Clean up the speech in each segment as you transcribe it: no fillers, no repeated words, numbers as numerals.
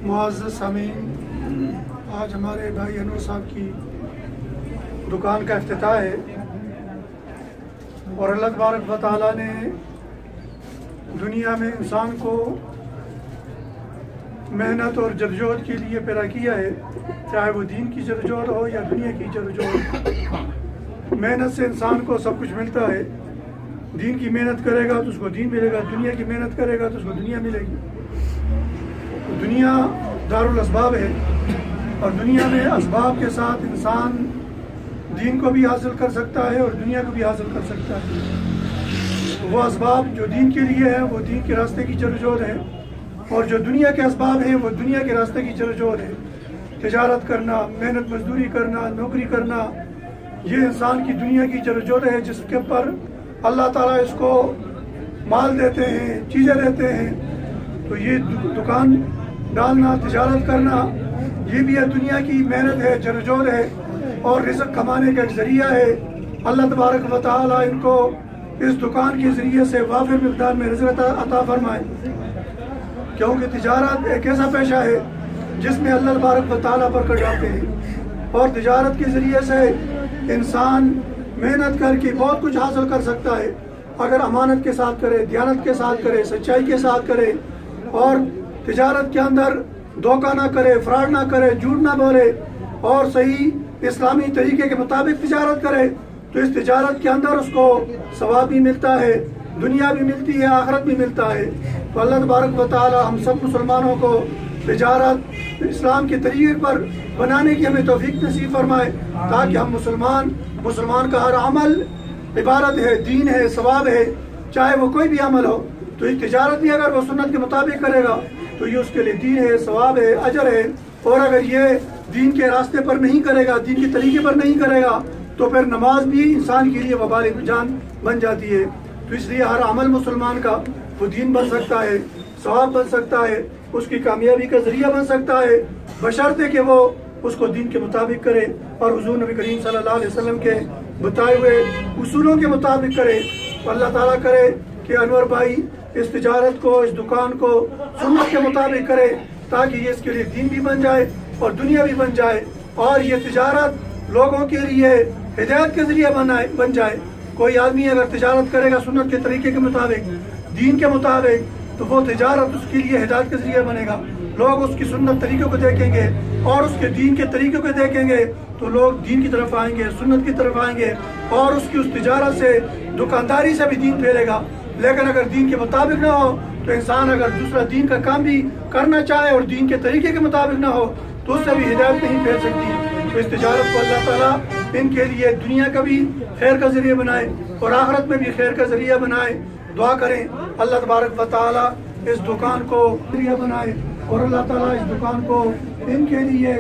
मुअज़्ज़ज़ सामीन, आज हमारे भाई अनवर साहब की दुकान का इफ्तिताह है और अल्लाह तबारक व तआला ने दुनिया में इंसान को मेहनत और जदोजहद के लिए पैदा किया है, चाहे वो दीन की जदोजहद हो या दुनिया की जदोजहद। मेहनत से इंसान को सब कुछ मिलता है। दीन की मेहनत करेगा तो उसको दीन मिलेगा, दुनिया की मेहनत करेगा तो उसको दुनिया मिलेगी। दुनिया दारुल असबाब है और दुनिया में असबाब के साथ इंसान दीन को भी हासिल कर सकता है और दुनिया को भी हासिल कर सकता है। वो असबाब जो दीन के लिए है वो दीन के रास्ते की जदोजहद है और जो दुनिया के असबाब हैं वो दुनिया के रास्ते की जदोजहद है। तिजारत करना, मेहनत मजदूरी करना, नौकरी करना, ये इंसान की दुनिया की जदोजहद है जिसके ऊपर अल्लाह ताला इसको माल देते हैं, चीज़ें देते हैं। तो ये दुकान डालना, तिजारत करना, ये भी है दुनिया की मेहनत है, जदोजहद है और रिज़्क़ कमाने का एक ज़रिया है। अल्लाह तबारक व तआला इनको इस दुकान के ज़रिए से वाफ़िर मिक़दार में रिज़्क़ अता फरमाए, क्योंकि तिजारत एक ऐसा पेशा है जिसमें अल्लाह तबारक व तआला बरकत डालते हैं और तिजारत के ज़रिए से इंसान मेहनत करके बहुत कुछ हासिल कर सकता है अगर अमानत के साथ करे, दियानत के साथ करे, सच्चाई के साथ करे और तिजारत के अंदर धोखा ना करे, फ्रॉड ना करे, झूठ ना बोले और सही इस्लामी तरीके के मुताबिक तिजारत करे। तो इस तिजारत के अंदर उसको सवाब भी मिलता है, दुनिया भी मिलती है, आखिरत भी मिलता है। तो अल्लाह तबारक व तआला हम सब मुसलमानों को तिजारत इस्लाम के तरीके पर बनाने की हमें तौफीक नसीब फरमाए, ताकि हम मुसलमान का हर अमल इबादत है, दीन है, सवाब है, चाहे वो कोई भी अमल हो। तो इस तिजारत भी अगर वो सुन्नत के मुताबिक करेगा तो ये उसके लिए दीन है, सवाब है, अजर है। और अगर ये दीन के रास्ते पर नहीं करेगा, दीन के तरीके पर नहीं करेगा तो फिर नमाज भी इंसान के लिए वबाल जान बन जाती है। तो इसलिए हर अमल मुसलमान का वो दीन बन सकता है, सवाब बन सकता है, उसकी कामयाबी का जरिया बन सकता है, बशर्ते कि वो उसको दीन के मुताबिक करे और हुजूर नबी करीम सल्लल्लाहु अलैहि वसल्लम के बताए हुए उसूलों के मुताबिक करे। तो अल्लाह ताला करे कि अनवर भाई इस तिजारत को, इस दुकान को सुन्नत के मुताबिक करे, ताकि ये इसके लिए दीन भी बन जाए और दुनिया भी बन जाए और ये तिजारत लोगों के लिए हिदायत के जरिए बन जाए। कोई आदमी अगर तिजारत करेगा सुन्नत के तरीके के मुताबिक, दीन के मुताबिक, तो वो तिजारत उसके लिए हिदायत के जरिए बनेगा। लोग उसकी सुन्नत तरीक़ों को देखेंगे और उसके दीन के तरीक़ों को देखेंगे तो लोग दीन की तरफ आएंगे, सुन्नत की तरफ आएंगे और उसकी उस तिजारत से, दुकानदारी से भी दीन फैलेगा। लेकिन अगर दीन के मुताबिक ना हो तो इंसान अगर दूसरा दीन का काम भी करना चाहे और दीन के तरीके के मुताबिक ना हो तो उससे भी हिदायत नहीं फैल सकती। तो इस तिजारत को अल्लाह ताला इनके लिए दुनिया का भी खैर का जरिया बनाए और आखिरत में भी खैर का जरिया बनाए। दुआ करें अल्लाह तबारक व तआला इस दुकान को जरिया बनाए और अल्लाह ताला इस दुकान को इनके लिए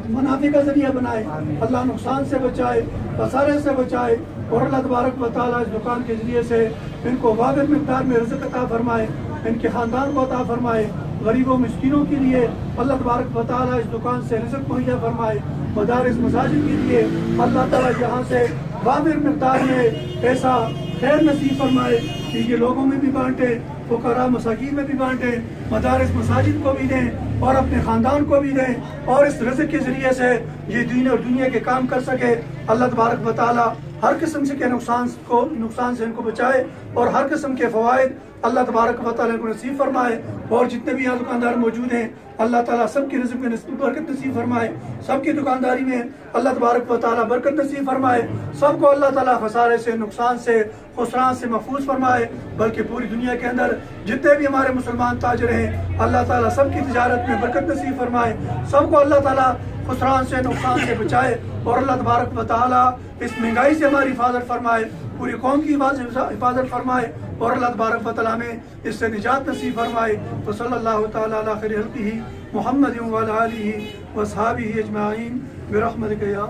मुनाफे का जरिया बनाए, अल्लाह नुकसान से बचाए, खसारे से बचाए और अल्लाह तबारक व तआला इस दुकान के जरिए से इनको वाजिब मिक़दार में रिज़्क़ अता फरमाए, इनके ख़ानदान को अता फरमाए। गरीबों मिस्कीनों के लिए अल्लाह तबारक व तआला इस दुकान से रिज़्क़ मुहैया फरमाए। मदारिस मसाजिद के लिए अल्लाह ताला यहाँ से वाजिब मिक़दार में ऐसा खैर नसीब फरमाए कि ये लोगों में भी बांटे, फुकरा मसाकीन में भी बांटे, मदारिस मसाजिद को भी दें और अपने ख़ानदान को भी दें और इस रिज़्क़ के ज़रिए से ये दीन और दुनिया के काम कर सके। अल्लाह तबारक व तआला हर किस्म के नुकसान से इनको बचाए और हर किस्म के फ़वाइद अल्लाह तबारक व तआला इनको नसीब फरमाए। और जितने भी यहाँ दुकानदार मौजूद हैं अल्लाह ताला सबकी रिज़्क़ में बरकत नसीब फरमाए, सबकी दुकानदारी में अल्लाह तबारक व तआला बरकत नसीब फरमाए, सबको अल्लाह ताला खसारे से, नुकसान से, खुसरान से महफूज फरमाए। बल्कि पूरी दुनिया के अंदर जितने भी हमारे मुसलमान ताजिर हैं अल्लाह ताला सबकी तिजारत में बरकत नसीब फरमाए, सबको अल्लाह ताला खुसरान से, नुकसान से बचाए और अल्लाह तबारक व तआला इस महंगाई से हमारी हिफाजत फरमाए, पूरी कौम की हिफाजत फरमाए और अल्लाह तबारक व तआला में इससे निजात नसीब फरमाए। तो सल्लल्लाहु तआला अला खैरि खल्क़िही मुहम्मदिन व अला आलिही व अस्हाबिही अजमाइन बिरहमतिका या